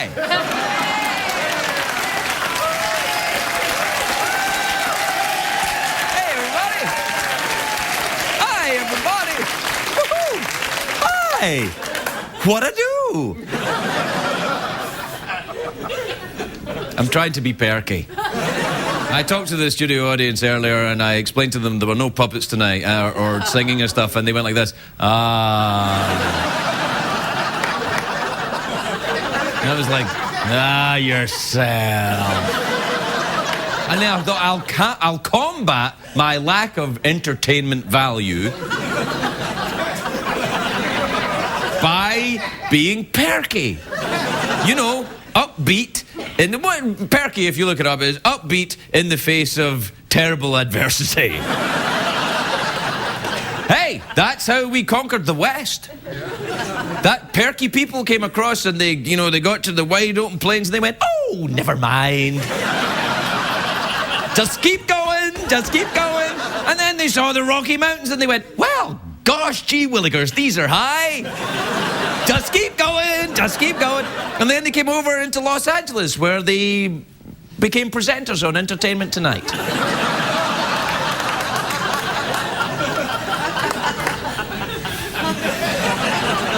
Hi! Hey, everybody! Hi, everybody! Woohoo! Hi! What'd I do? I'm trying to be perky. I talked to the studio audience earlier and I explained to them there were no puppets tonight or singing and stuff, and they went like this. And I was like, yourself. And then I thought, I'll combat my lack of entertainment value by being perky. You know, upbeat. And what perky, if you look it up, is upbeat in the face of terrible adversity. Hey, that's how we conquered the West. That perky people came across and they got to the wide open plains and they went, oh, never mind. Just keep going, just keep going. And then they saw the Rocky Mountains and they went, well, gosh, gee willikers, these are high. Just keep going, just keep going. And then they came over into Los Angeles where they became presenters on Entertainment Tonight.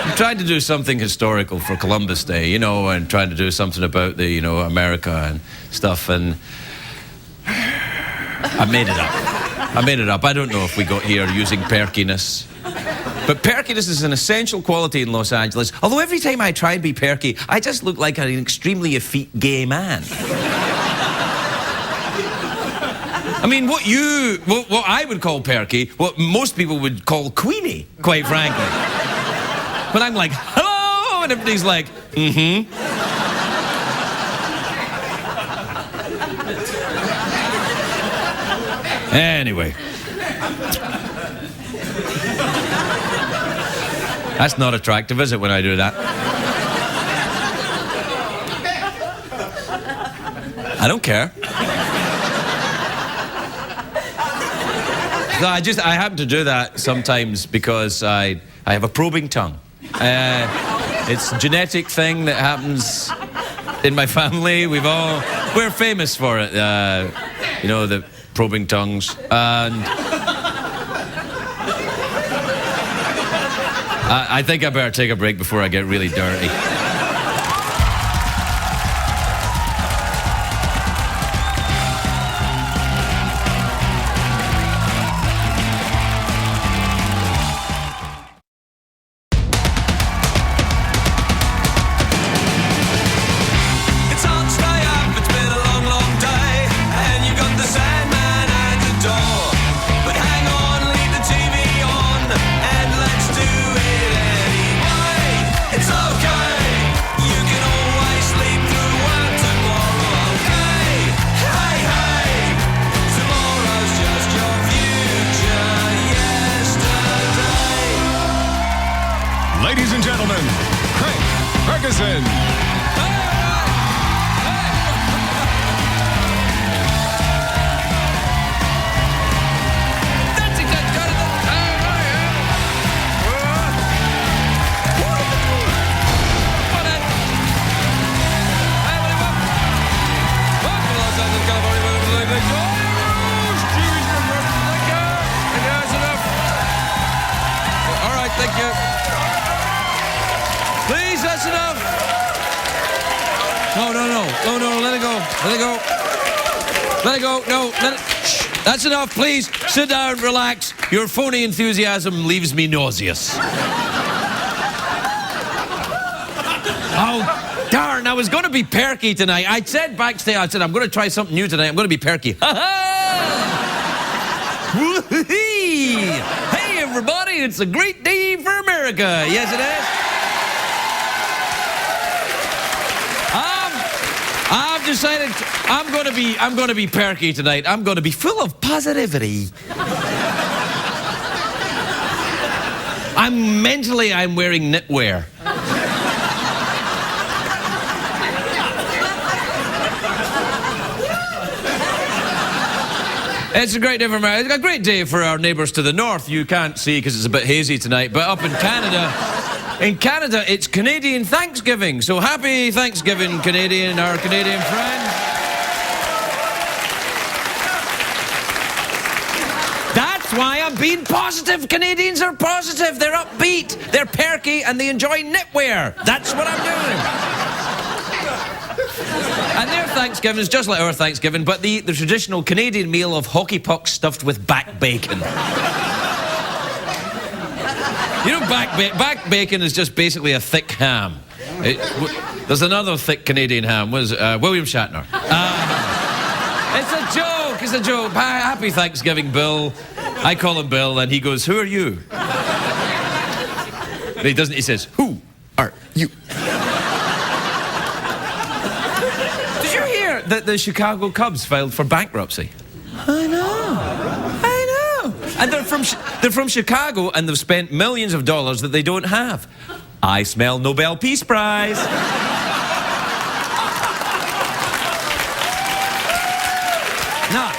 I'm trying to do something historical for Columbus Day, and trying to do something about the, America and stuff, and I made it up. I don't know if we got here using perkiness. But perkiness is an essential quality in Los Angeles. Although every time I try and be perky, I just look like an extremely effete gay man. I mean, what I would call perky, what most people would call queenie, quite frankly. But I'm like, hello, and everybody's like, mm-hmm. Anyway. That's not attractive, is it, when I do that? I don't care. So I happen to do that sometimes because I have a probing tongue. It's a genetic thing that happens in my family. We're famous for it, the probing tongues. And I think I better take a break before I get really dirty. Ladies and gentlemen, Ferguson. All right, thank you. Please, that's enough. No, let it go. No, shh, that's enough, please. Sit down, relax. Your phony enthusiasm leaves me nauseous. Oh, darn, I was going to be perky tonight. I said backstage, I'm going to try something new tonight. I'm going to be perky. Hey, everybody, it's a great day for America. Yes, it is. I've decided I'm going to be perky tonight. I'm going to be full of positivity. I'm wearing knitwear. It's a great day for America. It's a great day for our neighbours to the north. You can't see because it's a bit hazy tonight, but up in Canada, In Canada, it's Canadian Thanksgiving. So happy Thanksgiving, our Canadian friends. That's why I'm being positive. Canadians are positive. They're upbeat, they're perky, and they enjoy knitwear. That's what I'm doing. And their Thanksgiving is just like our Thanksgiving, but the traditional Canadian meal of hockey pucks stuffed with back bacon. You know, back bacon is just basically a thick ham. There's another thick Canadian ham, William Shatner. It's a joke, it's a joke. Happy Thanksgiving, Bill. I call him Bill, and he goes, who are you? But he doesn't, he says, who are you? Did you hear that the Chicago Cubs filed for bankruptcy? I know. And they're from Chicago, and they've spent millions of dollars that they don't have. I smell Nobel Peace Prize. No.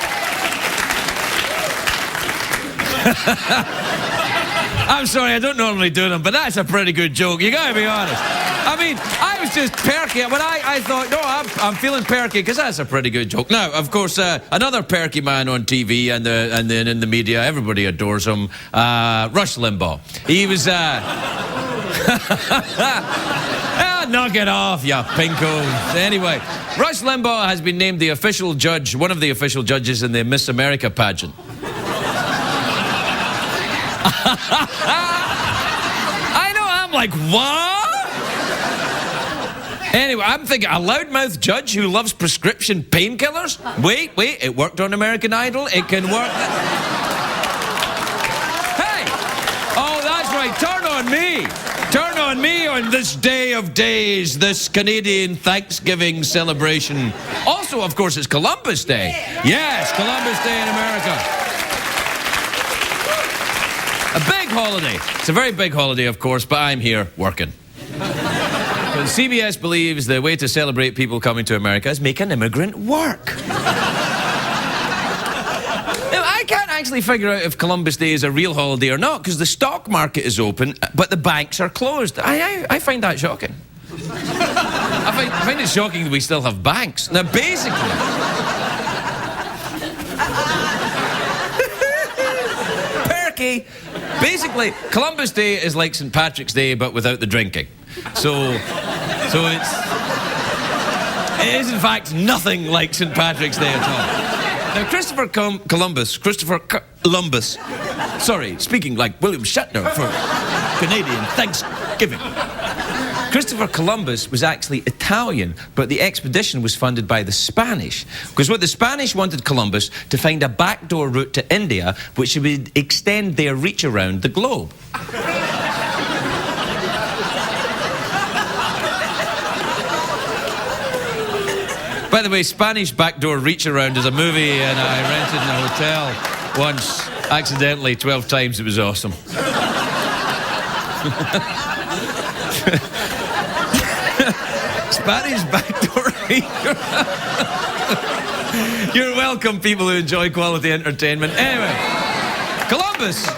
I'm sorry, I don't normally do them, but that's a pretty good joke. You gotta be honest. I mean, I was just perky, but I thought, no, I'm feeling perky because that's a pretty good joke. Now, of course, another perky man on TV and then in the media, everybody adores him, Rush Limbaugh. He was, knock it off, you pinko. Anyway, Rush Limbaugh has been named the official judge, one of the official judges in the Miss America pageant. I know, I'm like, what? Anyway, I'm thinking, a loudmouth judge who loves prescription painkillers? Wait, it worked on American Idol. It can work. Hey! Oh, that's right, turn on me. Turn on me on this day of days, this Canadian Thanksgiving celebration. Also, of course, it's Columbus Day. Yes, Columbus Day in America. A big holiday. It's a very big holiday, of course, but I'm here working. CBS believes the way to celebrate people coming to America is make an immigrant work. Now, I can't actually figure out if Columbus Day is a real holiday or not, because the stock market is open, but the banks are closed. I find that shocking. I find it shocking that we still have banks. Now, basically... Perky! Basically, Columbus Day is like St. Patrick's Day, but without the drinking. So it is in fact nothing like St. Patrick's Day at all. Now, Christopher Columbus, sorry, speaking like William Shatner for Canadian Thanksgiving. Christopher Columbus was actually Italian, but the expedition was funded by the Spanish. Because what the Spanish wanted Columbus to find a backdoor route to India, which would extend their reach around the globe. By the way, Spanish Backdoor Reach Around is a movie, and I rented in a hotel once, accidentally, 12 times. It was awesome. Spanish Backdoor Reach Around. You're welcome, people who enjoy quality entertainment. Anyway,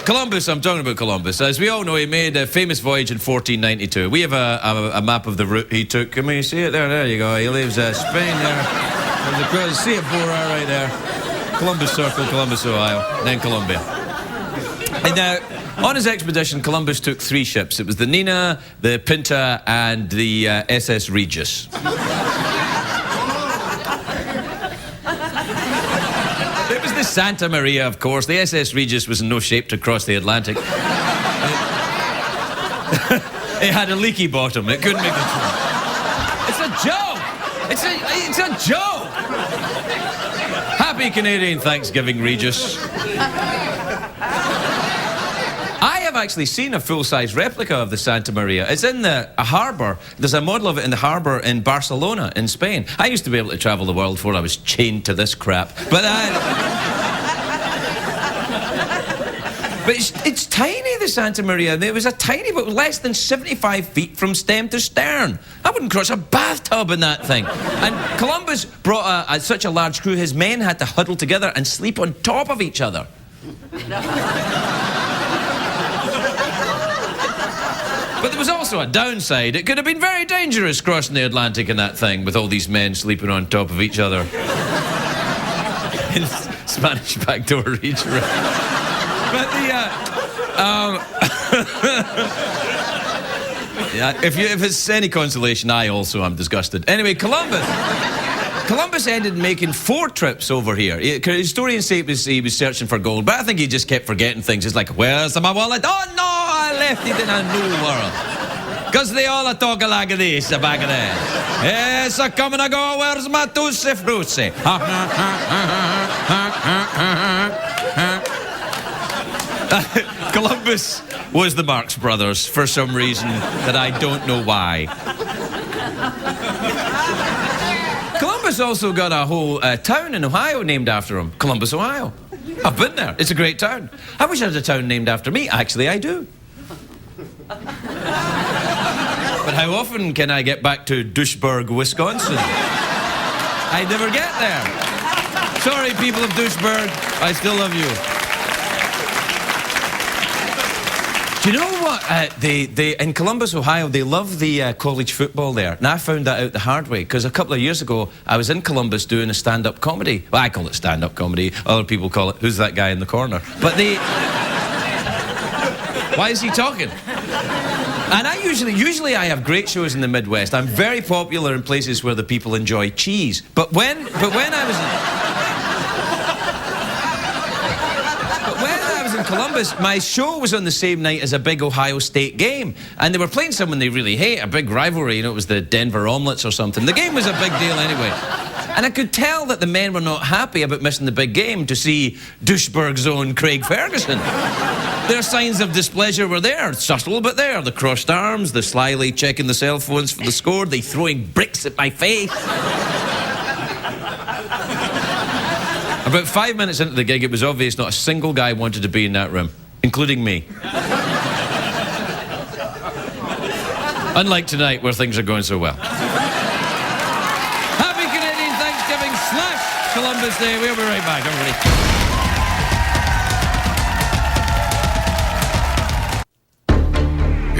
Columbus, I'm talking about Columbus. As we all know, he made a famous voyage in 1492. We have a map of the route he took. Can you see it there? There you go. He leaves Spain there. See it, Boreanaz right there. Columbus Circle, Columbus, Ohio, and then Columbia. And on his expedition, Columbus took 3 ships. It was the Nina, the Pinta, and the SS Regis. It was the Santa Maria, of course. The SS Regis was in no shape to cross the Atlantic. It had a leaky bottom. It couldn't make the trip. It's a joke. It's a joke. Happy Canadian Thanksgiving, Regis. I have actually seen a full-size replica of the Santa Maria. It's in a harbour. There's a model of it in the harbour in Barcelona, in Spain. I used to be able to travel the world before I was chained to this crap. But it's tiny, the Santa Maria. It was a tiny boat, less than 75 feet from stem to stern. I wouldn't cross a bathtub in that thing. And Columbus brought such a large crew, his men had to huddle together and sleep on top of each other. But there was also a downside. It could have been very dangerous crossing the Atlantic in that thing with all these men sleeping on top of each other. In Spanish backdoor region. But yeah, if it's any consolation, I also am disgusted. Anyway, Columbus ended making 4 trips over here. Historians say he was searching for gold, but I think he just kept forgetting things. It's like, where's my wallet? Oh no, I left it in a new world. Because they all talk like this back then. Yes, I come and I go, where's my tutti frutti? Columbus was the Marx Brothers for some reason that I don't know why. Columbus also got a whole town in Ohio named after him. Columbus, Ohio. I've been there. It's a great town. I wish I had a town named after me. Actually, I do. But how often can I get back to Doucheburg, Wisconsin? I never get there. Sorry, people of Doucheburg. I still love you. Do you know what? They in Columbus, Ohio, they love the college football there. And I found that out the hard way, because a couple of years ago, I was in Columbus doing a stand-up comedy. Well, I call it stand-up comedy. Other people call it, who's that guy in the corner? But they... Why is he talking? And I usually I have great shows in the Midwest. I'm very popular in places where the people enjoy cheese. But when I was in Columbus, my show was on the same night as a big Ohio State game. And they were playing someone they really hate, a big rivalry. You know, it was the Denver Omelets or something. The game was a big deal anyway. And I could tell that the men were not happy about missing the big game to see Doucheburg's own Craig Ferguson. Their signs of displeasure were there, subtle but there. The crossed arms, the slyly checking the cell phones for the score, the throwing bricks at my face. About 5 minutes into the gig, it was obvious not a single guy wanted to be in that room, including me. Unlike tonight, where things are going so well. Happy Canadian Thanksgiving / Columbus Day. We'll be right back, everybody.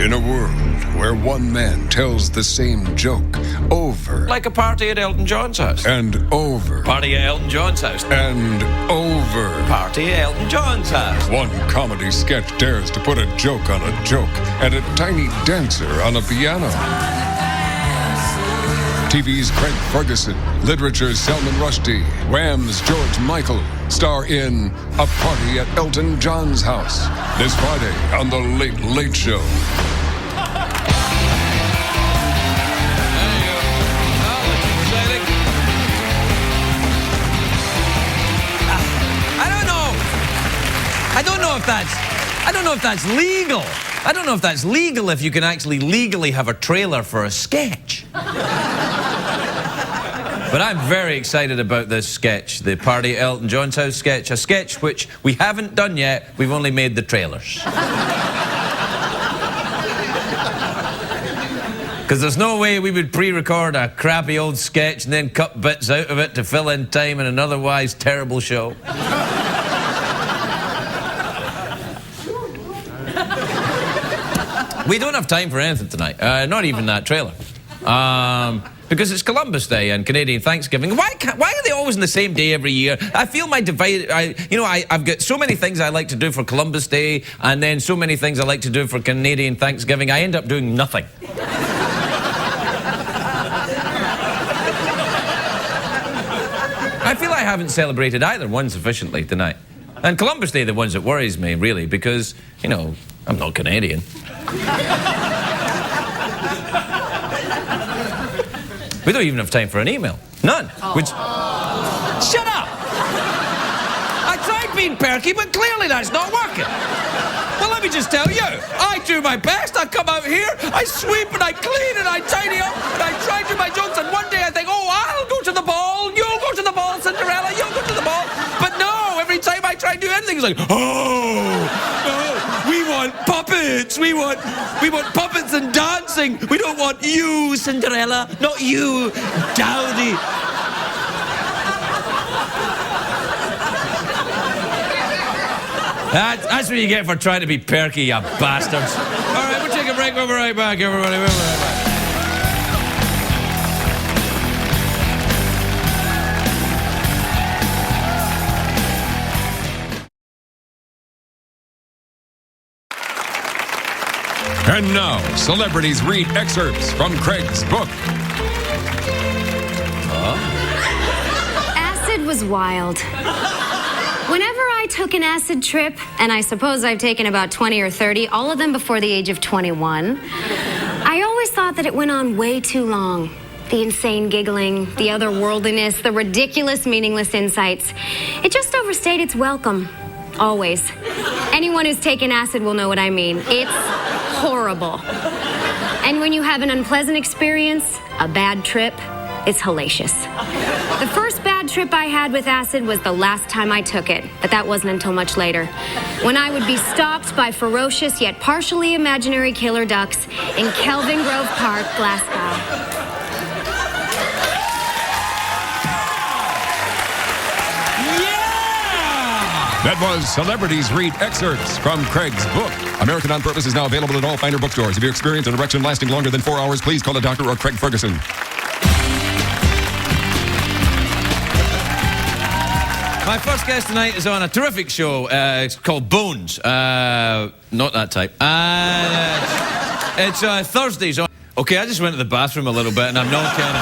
In a world where one man tells the same joke over... Like a party at Elton John's house. And over. Party at Elton John's house. And over. Party at Elton John's house. One comedy sketch dares to put a joke on a joke and a tiny dancer on a piano. TV's Craig Ferguson, literature's Salman Rushdie, Wham's George Michael star in A Party at Elton John's House this Friday on The Late Late Show. I don't know if that's legal. I don't know if that's legal if you can actually legally have a trailer for a sketch. But I'm very excited about this sketch, the Party at Elton John's House sketch, a sketch which we haven't done yet, we've only made the trailers. Because there's no way we would pre-record a crappy old sketch and then cut bits out of it to fill in time in an otherwise terrible show. We don't have time for anything tonight, not even that trailer. Because it's Columbus Day and Canadian Thanksgiving. Why are they always on the same day every year? I feel my divide. I've got so many things I like to do for Columbus Day, and then so many things I like to do for Canadian Thanksgiving. I end up doing nothing. I feel I haven't celebrated either one sufficiently tonight. And Columbus Day, the ones that worries me, really, because, you know, I'm not Canadian. We don't even have time for an email. None. Which... Shut up! I tried being perky, but clearly that's not working. Well, let me just tell you, I do my best. I come out here, I sweep and I clean and I tidy up and I try to do my jokes, and one day I think, oh, I'll go to the ball, you'll go to the ball, Cinderella, you'll go to the ball. But no, every time I try to do anything, it's like, we want puppets. We want puppets and dancing. We don't want you, Cinderella, not you, Dowdy. That's what you get for trying to be perky, you bastards. All right, we'll take a break. break. We'll be right back, everybody. We'll be right back. And now, celebrities read excerpts from Craig's book. Acid was wild. Whenever I took an acid trip, and I suppose I've taken about 20 or 30, all of them before the age of 21, I always thought that it went on way too long. The insane giggling, the otherworldliness, the ridiculous, meaningless insights. It just overstayed its welcome. Always. Anyone who's taken acid will know what I mean. It's horrible. And when you have an unpleasant experience, a bad trip, it's hellacious. The first bad trip I had with acid was the last time I took it, but that wasn't until much later, when I would be stopped by ferocious yet partially imaginary killer ducks in Kelvin Grove Park, Glasgow. That was Celebrities Read Excerpts from Craig's book. American on Purpose is now available at all finer bookstores. If you experience an erection lasting longer than 4 hours, please call a doctor or Craig Ferguson. My first guest tonight is on a terrific show. It's called Bones. Not that type. It's Thursdays. Okay, I just went to the bathroom a little bit, and I'm not kidding.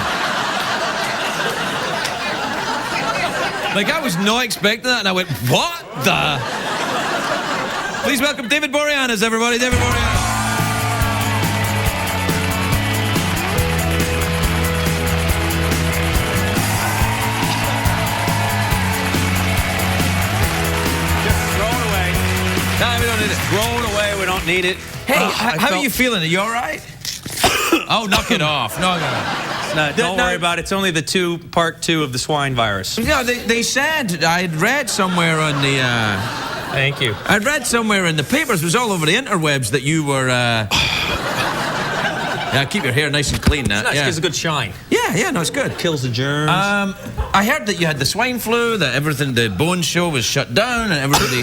Like, I was not expecting that, and I went, what the? Please welcome David Boreanaz, everybody. David Boreanaz. Just throw it away. No, we don't need it. Throw it away. We don't need it. Hey, how are you feeling? Are you all right? Oh, knock it off. Knock it off. Don't worry about it. It's only the part two of the swine virus. Yeah, they said, I had read somewhere on the... Thank you. I'd read somewhere in the papers, it was all over the interwebs, that you were... Yeah, keep your hair nice and clean. It's nice, gives a good shine. Yeah, no, it's good. Kills the germs. I heard that you had the swine flu, that everything, the Bones show was shut down, and everybody...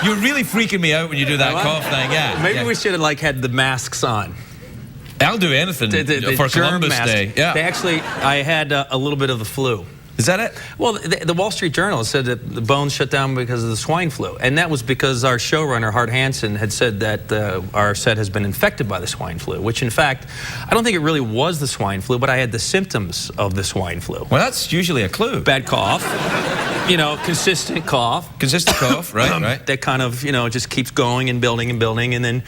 You're really freaking me out when you do that cough thing, yeah. Maybe we should have, had the masks on. I'll do anything for Columbus Day. Yeah. I had a little bit of the flu. Is that it? Well, the Wall Street Journal said that the Bones shut down because of the swine flu. And that was because our showrunner, Hart Hansen, had said that our set has been infected by the swine flu, which, in fact, I don't think it really was the swine flu, but I had the symptoms of the swine flu. Well, that's usually a clue. Bad cough. Consistent cough. Consistent cough, right. That kind of, just keeps going and building, and then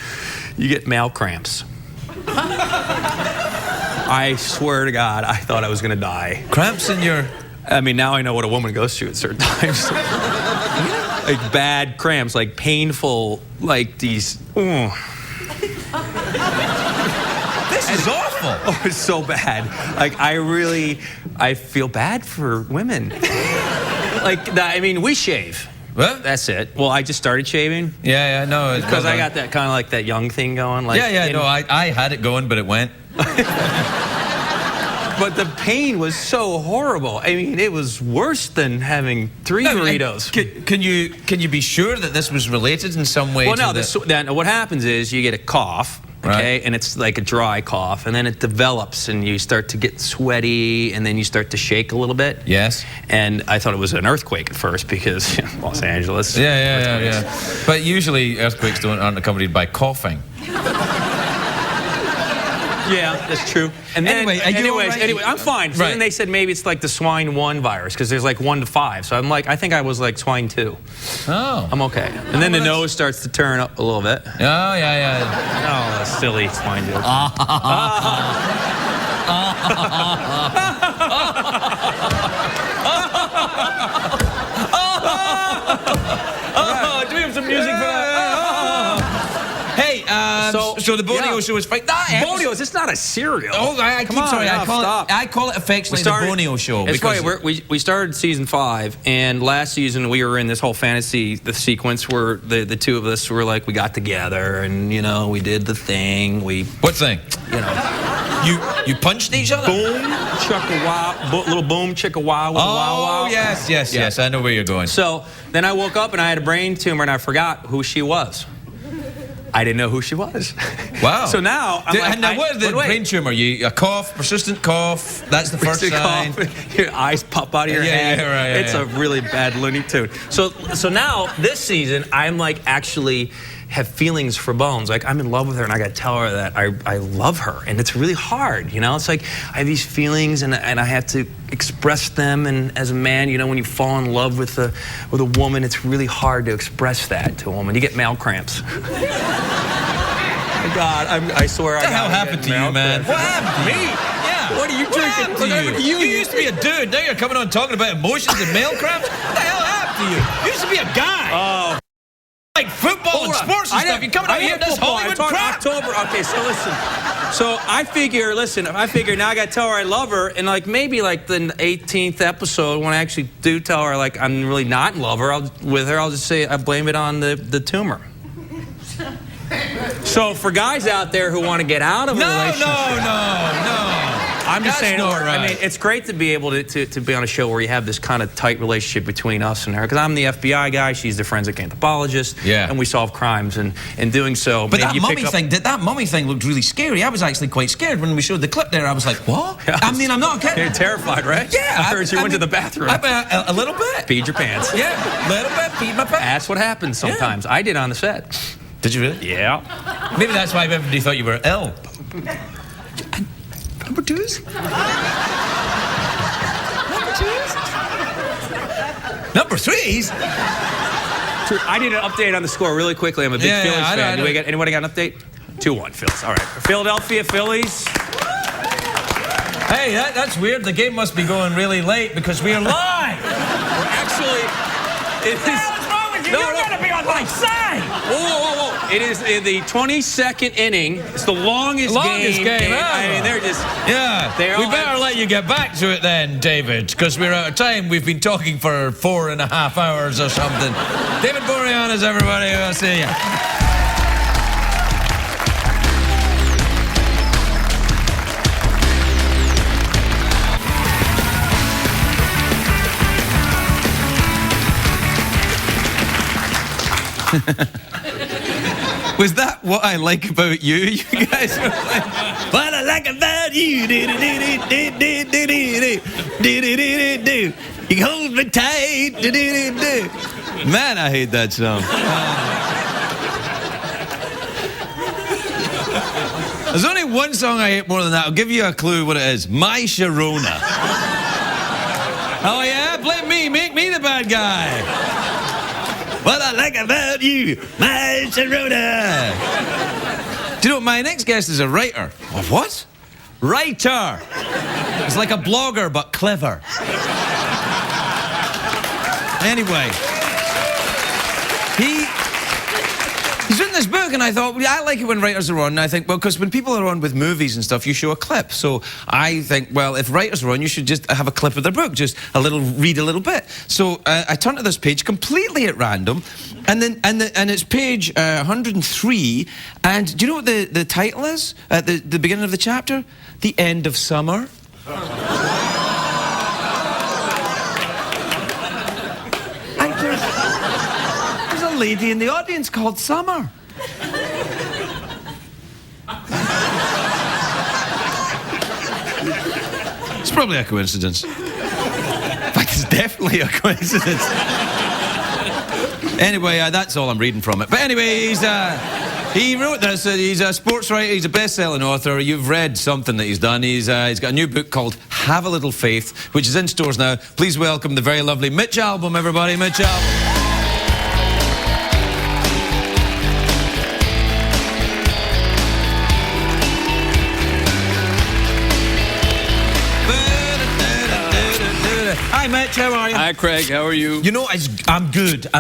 you get mouth cramps. I swear to God, I thought I was going to die. Cramps in your... I mean, now I know what a woman goes through at certain times. Like bad cramps, like painful, like these... This is awful. Oh, it's so bad. Like, I feel bad for women. We shave. What? That's it. Well, I just started shaving. Yeah, no. Because I got that kind of that young thing going. I had it going, but it went. But the pain was so horrible. I mean, it was worse than having 3 burritos. Can you be sure that this was related in some way? Well, no. Then what happens is you get a cough. Okay, and it's like a dry cough, and then it develops, and you start to get sweaty, and then you start to shake a little bit. Yes. And I thought it was an earthquake at first because Los Angeles. Yeah. But usually earthquakes aren't accompanied by coughing. Yeah, that's true. And then, anyway, I'm fine. So then they said maybe it's like the swine 1 virus because there's 1 to 5. So I'm I think I was swine 2. Oh. I'm okay. And then the nose starts to turn up a little bit. Oh, yeah. Oh, silly swine 2. Do we have some music for that? Hey, so the Bonio show is fine. Bonio's, it's not a cereal. Oh, I call it affectionately the Bonio show. It's funny, we started season 5, and last season we were in this whole fantasy sequence where the two of us were we got together and we did the thing. What thing? You punched each other? Boom, chicka wow, little boom, chicka wow with wow wow. Yes. I know where you're going. So then I woke up and I had a brain tumor and I forgot who she was. I didn't know who she was. Wow. So now, I'm like, now, what is the wait. brain tumor? A cough, persistent cough. That's the first sign. Your eyes pop out of your head. It's a really bad Looney Tune. So now this season, I'm like actually have feelings for Bones. Like I'm in love with her, and I got to tell her that I love her, and it's really hard. You know, it's like I have these feelings, and I have to express them. And as a man, you know, when you fall in love with a woman, it's really hard to express that to a woman. You get male cramps. God, I swear. What the hell happened to you, man? What happened to me? Yeah. What are you drinking? What happened to you? You used to be a dude. Now you're coming on talking about emotions and male cramps. What the hell happened to you? You used to be a guy. Oh. Like football and sports and stuff. You're coming out here this Hollywood crap. October. Okay, so listen. So I figure now I got to tell her I love her, and like maybe like the 18th episode when I actually do tell her like I'm really not in love with her, I'll just say I blame it on the tumor. So for guys out there who want to get out of a relationship, no. I'm just saying. Not right. I mean, it's great to be able to be on a show where you have this kind of tight relationship between us and her. Because I'm the FBI guy, she's the forensic anthropologist, and we solve crimes. And in doing so, but that mummy thing looked really scary. I was actually quite scared when we showed the clip there. I was like, what? Yeah, I mean, I'm not kidding. You're terrified, right? Yeah. I heard you went to the bathroom. A little bit. Peed your pants. Yeah, a little bit. Peed my pants. That's what happens sometimes. Yeah. I did on the set. Did you really? Yeah. Maybe that's why everybody thought you were ill. Number twos? Number threes? I need an update on the score really quickly. I'm a big Phillies fan. Anybody got an update? 2-1 Phillies. All right. Philadelphia Phillies. Hey, that's weird. The game must be going really late because we are live. We're actually... What the hell is wrong with you? You're going to be on my side. Whoa. It is in the 22nd inning. It's the longest game ever. I mean, they're just... Yeah. We better let you get back to it then, David, because we're out of time. We've been talking for 4.5 hours or something. David Boreanaz, everybody. I'll see you. Was that what I like about you? You guys were like, what I like about you. You hold me tight. Man, I hate that song. There's only one song I hate more than that. I'll give you a clue what it is. My Sharona. Oh yeah? Blame me. Make me the bad guy. What I like about you, my Sharona. Do you know what? My next guest is a writer. Of what? Writer. It's like a blogger, but clever. Anyway. He's written this book, and I thought, well, I like it when writers are on, and I think, well, because when people are on with movies and stuff, you show a clip. So I think, well, if writers are on, you should just have a clip of their book, just read a little bit. So I turned to this page completely at random, and it's page 103, and do you know what the title is at the beginning of the chapter? The End of Summer. Lady in the audience called Summer. It's probably a coincidence. In fact, it's definitely a coincidence. Anyway, that's all I'm reading from it. But anyway, he wrote this. He's a sports writer. He's a best-selling author. You've read something that he's done. He's got a new book called Have a Little Faith, which is in stores now. Please welcome the very lovely Mitch Albom, everybody. Mitch Albom. Hi, Mitch. How are you? Hi, Craig. How are you? You know, I'm good. Do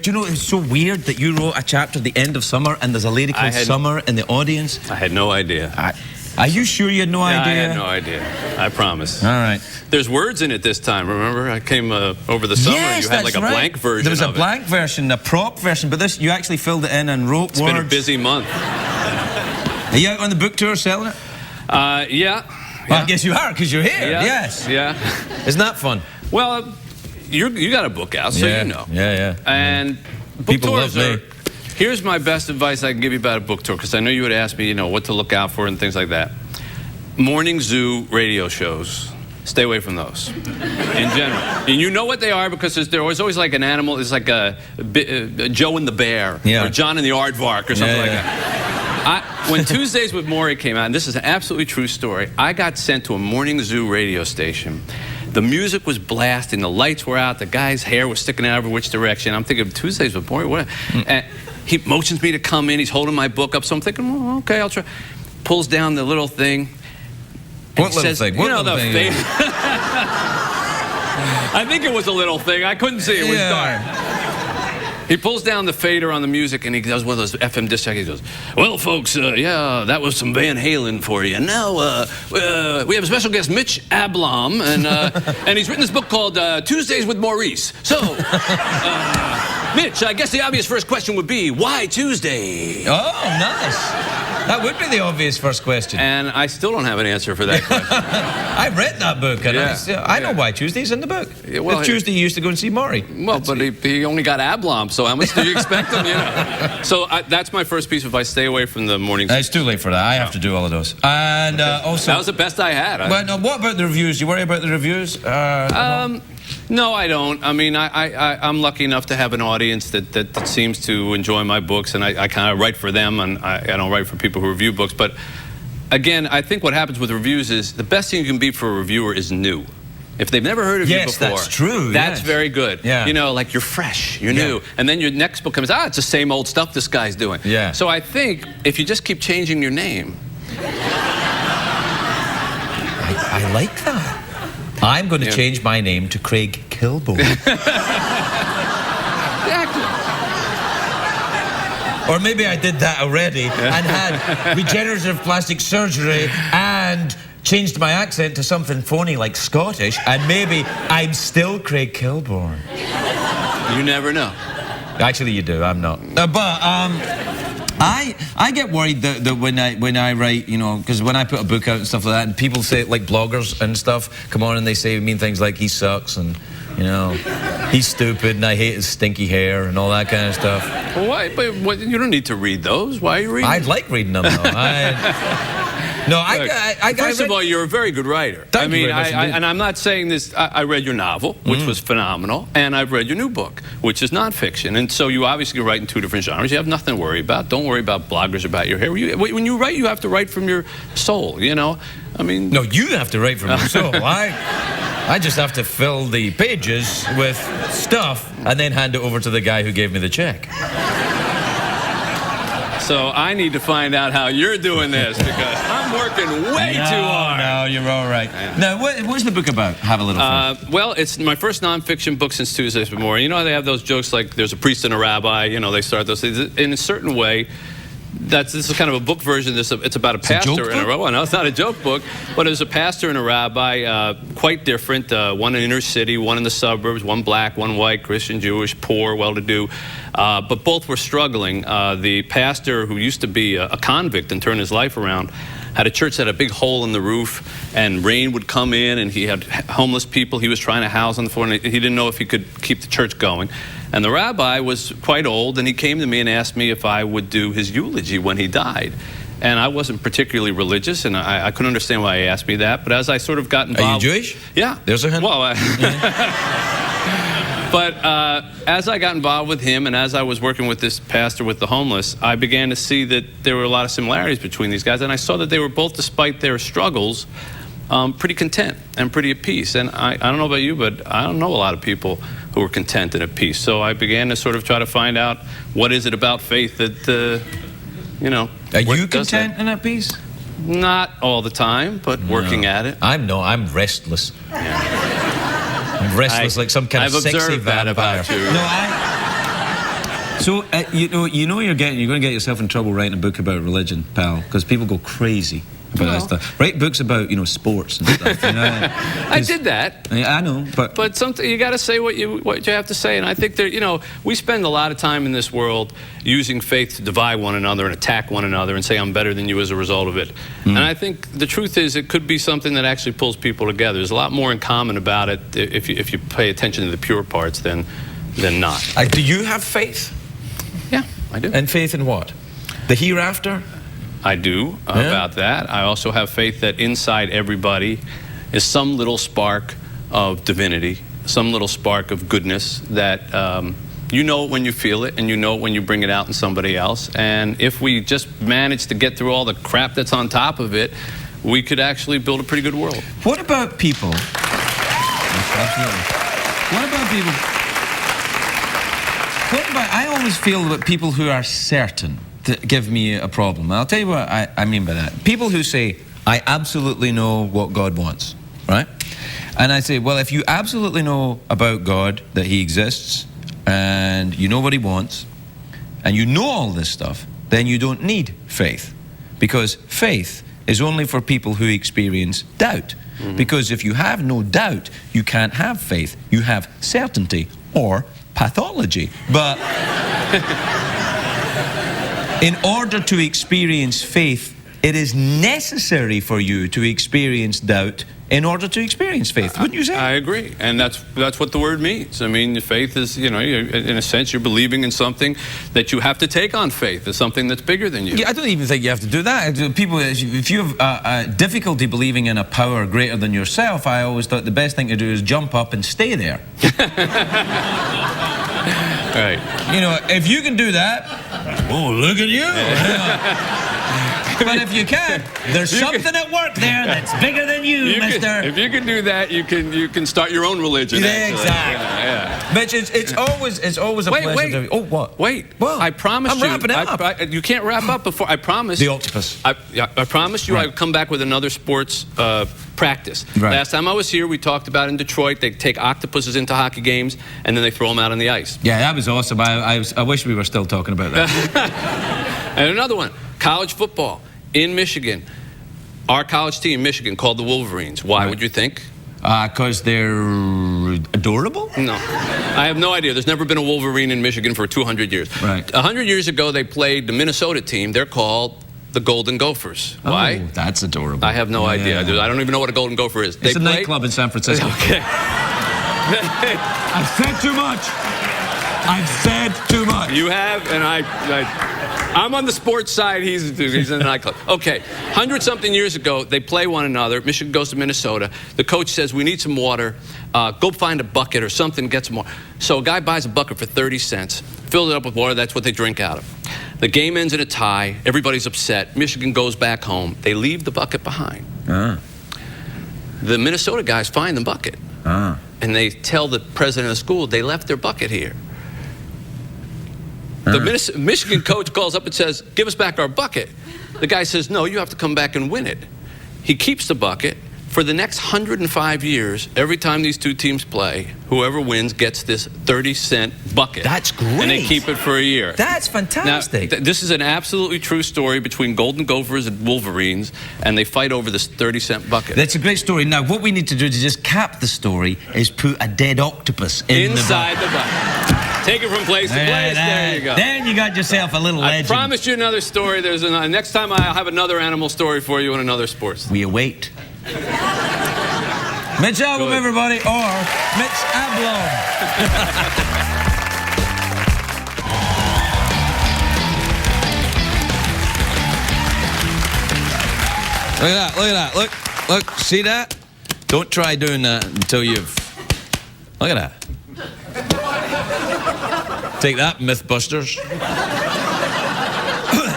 you know, it's so weird that you wrote a chapter at the end of summer and there's a lady called Summer in the audience? I had no idea. Are you sure you had no idea? I had no idea. I promise. All right. There's words in it this time, remember? I came over the summer and you had like a blank version. There was a blank version, a prop version, but this, you actually filled it in and wrote words. It's been a busy month. Are you out on the book tour selling it? Yeah. Well, I guess you are, because you're here. Yeah. Yes. Yeah. Isn't that fun? Well, you got a book out, so you know. Yeah. And people love me. Here's my best advice I can give you about a book tour, because I know you would ask me, what to look out for and things like that. Morning zoo radio shows. Stay away from those, in general. And you know what they are, because there's always like an animal. It's like a Joe and the Bear, or John and the Aardvark, or something like that. When Tuesdays with Maury came out, and this is an absolutely true story, I got sent to a morning zoo radio station. The music was blasting, the lights were out, the guy's hair was sticking out every which direction. I'm thinking, Tuesdays with Maury, what? And he motions me to come in, he's holding my book up, so I'm thinking, well, okay, I'll try. Pulls down the little thing. What little thing? What little thing? I think it was a little thing. I couldn't see. It was dark. He pulls down the fader on the music, and he does one of those FM disc jockeys. He goes, well, folks, yeah, that was some Van Halen for you. And now we have a special guest, Mitch Albom, and he's written this book called Tuesdays with Maurice. So, Mitch, I guess the obvious first question would be, why Tuesday? Oh, nice. That would be the obvious first question. And I still don't have an answer for that question. I read that book, and I know why Tuesday's in the book. Yeah, well, Tuesday you used to go and see Maury. Well, but he only got Ablom, so how much do you expect him, So that's my first piece of advice. Stay away from the morning. It's too late for that. I have to do all of those. And also... That was the best I had. Well, no, what about the reviews? Do you worry about the reviews? No, I don't. I mean, I'm lucky enough to have an audience that seems to enjoy my books, and I kind of write for them, and I don't write for people who review books. But again, I think what happens with reviews is the best thing you can be for a reviewer is new. If they've never heard of you before, that's true. That's very good. Yeah. Like you're fresh, you're new, and then your next book comes out. It's the same old stuff this guy's doing. Yeah. So I think if you just keep changing your name, I like that. I'm going to change my name to Craig Kilbone. Or maybe I did that already and had regenerative plastic surgery and changed my accent to something phony like Scottish, and maybe I'm still Craig Kilbone. You never know. Actually, you do. I'm not. I get worried that when I write, because when I put a book out and stuff like that, and people say, like bloggers and stuff, come on and they say mean things like he sucks and, he's stupid and I hate his stinky hair and all that kind of stuff. Well, why? But you don't need to read those. Why are you reading them? I'd like reading them, though. First of all, you're a very good writer. Thank you very much indeed. And I'm not saying this. I read your novel, which was phenomenal, and I've read your new book, which is nonfiction. And so you obviously write in two different genres. You have nothing to worry about. Don't worry about bloggers about your hair. When you write, you have to write from your soul. I mean. No, you have to write from your soul. I just have to fill the pages with stuff and then hand it over to the guy who gave me the check. So I need to find out how you're doing this, because I'm working way too hard. No, you're all right. Now, what's the book about? Have a little fun. Well, it's my first nonfiction book since Tuesdays with Maury. They have those jokes like there's a priest and a rabbi. They start those things. In a certain way, this is kind of a book version. It's about a pastor in a rabbi. No, it's not a joke book, but it's a pastor and a rabbi, quite different. One in inner city, one in the suburbs, one black, one white, Christian, Jewish, poor, well-to-do. But both were struggling. The pastor, who used to be a convict and turned his life around, had a church that had a big hole in the roof, and rain would come in, and he had homeless people he was trying to house on the floor, and he didn't know if he could keep the church going. And the rabbi was quite old, and he came to me and asked me if I would do his eulogy when he died. And I wasn't particularly religious, and I couldn't understand why he asked me that. But as I sort of got involved... Are you Jewish? Yeah. There's a hint. Well, but as I got involved with him, and as I was working with this pastor with the homeless, I began to see that there were a lot of similarities between these guys. And I saw that they were both, despite their struggles, pretty content and pretty at peace. And I don't know about you, but I don't know a lot of people who are content and at peace. So I began to sort of try to find out what is it about faith that, Are you content and at peace? Not all the time, but working at it. I'm restless. Yeah. I'm restless like some kind of sexy observed that vampire. about you. No, So, you're going to get yourself in trouble writing a book about religion, pal, because people go crazy about that stuff. Write books about, sports and stuff. I did that. I know, but something you got to say what you have to say, and I think we spend a lot of time in this world using faith to divide one another and attack one another and say I'm better than you as a result of it. And I think the truth is it could be something that actually pulls people together. There's a lot more in common about it if you pay attention to the pure parts than not. Do you have faith? Yeah, I do. And faith in what? The hereafter? I do, about that. I also have faith that inside everybody is some little spark of divinity, some little spark of goodness that you know it when you feel it, and you know it when you bring it out in somebody else. And if we just manage to get through all the crap that's on top of it, we could actually build a pretty good world. What about people? What about people? I always feel that people who are certain that give me a problem. I'll tell you what I mean by that. People who say, I absolutely know what God wants, right? And I say, well, if you absolutely know about God, that he exists, and you know what he wants, and you know all this stuff, then you don't need faith. Because faith is only for people who experience doubt. Because if you have no doubt, you can't have faith. You have certainty or pathology. But in order to experience faith, it is necessary for you to experience doubt in order to experience faith. Wouldn't you say? I agree. And that's what the word means. I mean, faith is, you know, in a sense, you're believing in something that you have to take on faith. It's something that's bigger than you. Yeah, I don't even think you have to do that. People, if you have difficulty believing in a power greater than yourself, I always thought the best thing to do is jump up and stay there. Right. You know, if you can do that, oh, look at you. But if you can't, there's something at work there that's bigger than you, mister. If you can do that, you can start your own religion. Yeah, actually. exactly. Yeah. Mitch, it's always a pleasure to... Oh, what? Wait. Well, I promised I'm wrapping it up. you can't wrap up before... I promised... The octopus. I promised you Right. I would come back with another sports practice. Right. Last time I was here, we talked about in Detroit, they take octopuses into hockey games, and then they throw them out on the ice. Yeah, that was awesome. I wish we were still talking about that. And another one, college football in Michigan. Our college team, Michigan, called the Wolverines. Why would you think? Because they're adorable? No. I have no idea. There's never been a Wolverine in Michigan for 200 years. Right. 100 years ago, they played the Minnesota team. They're called the Golden Gophers. Why? Oh, that's adorable. I have no idea. I don't even know what a Golden Gopher is. It's a nightclub in San Francisco. Okay. I've said too much. I've said too much. You have, and I'm on the sports side. He's in the nightclub. Okay, 100-something years ago, they play one another. Michigan goes to Minnesota. The coach says, we need some water. Go find a bucket or something, get some water. So a guy buys a bucket for 30 cents, fills it up with water. That's what they drink out of. The game ends in a tie. Everybody's upset. Michigan goes back home. They leave the bucket behind. The Minnesota guys find the bucket. And they tell the president of the school, they left their bucket here. The Michigan coach calls up and says, give us back our bucket. The guy says, no, you have to come back and win it. He keeps the bucket. For the next 105 years, every time these two teams play, whoever wins gets this 30-cent bucket. That's great. And they keep it for a year. That's fantastic. Now, this is an absolutely true story between Golden Gophers and Wolverines, and they fight over this 30-cent bucket. That's a great story. Now, what we need to do to just cap the story is put a dead octopus inside the bucket. Take it from place to place. There you go. Then you got yourself a little legend. I promised you another story. Next time I'll have another animal story for you and another sports. We await. Mitch Albom, everybody, or Mitch Albom. Look at that, look at that, look, see that? Don't try doing that until you've... Look at that. Take that, Mythbusters.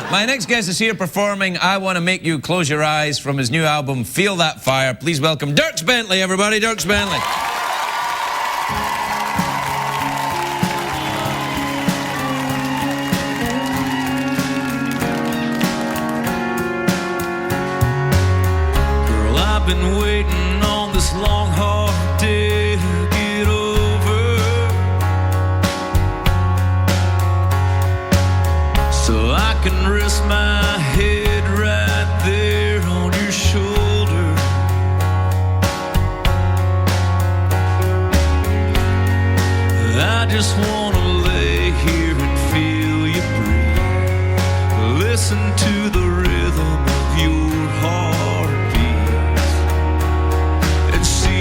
My next guest is here performing I Want to Make You Close Your Eyes from his new album, Feel That Fire. Please welcome Dierks Bentley, everybody. Dierks Bentley. Girl, I've been waiting on this long, hard day to get over, so I can rest my head right there on your shoulder. I just want to lay here and feel you breathe, listen to the rhythm of your heartbeat, and see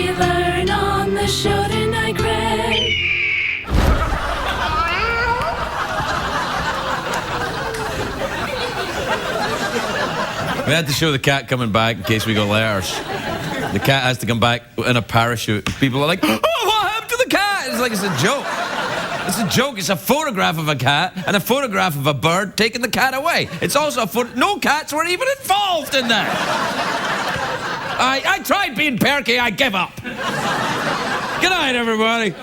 we learn on the show tonight, Greg? We had to show the cat coming back in case we got letters. The cat has to come back in a parachute. People are like, oh, what happened to the cat? It's like it's a joke. It's a joke. It's a photograph of a cat and a photograph of a bird taking the cat away. It's also a photo. No cats were even involved in that. I tried being perky. I give up. Good night, everybody.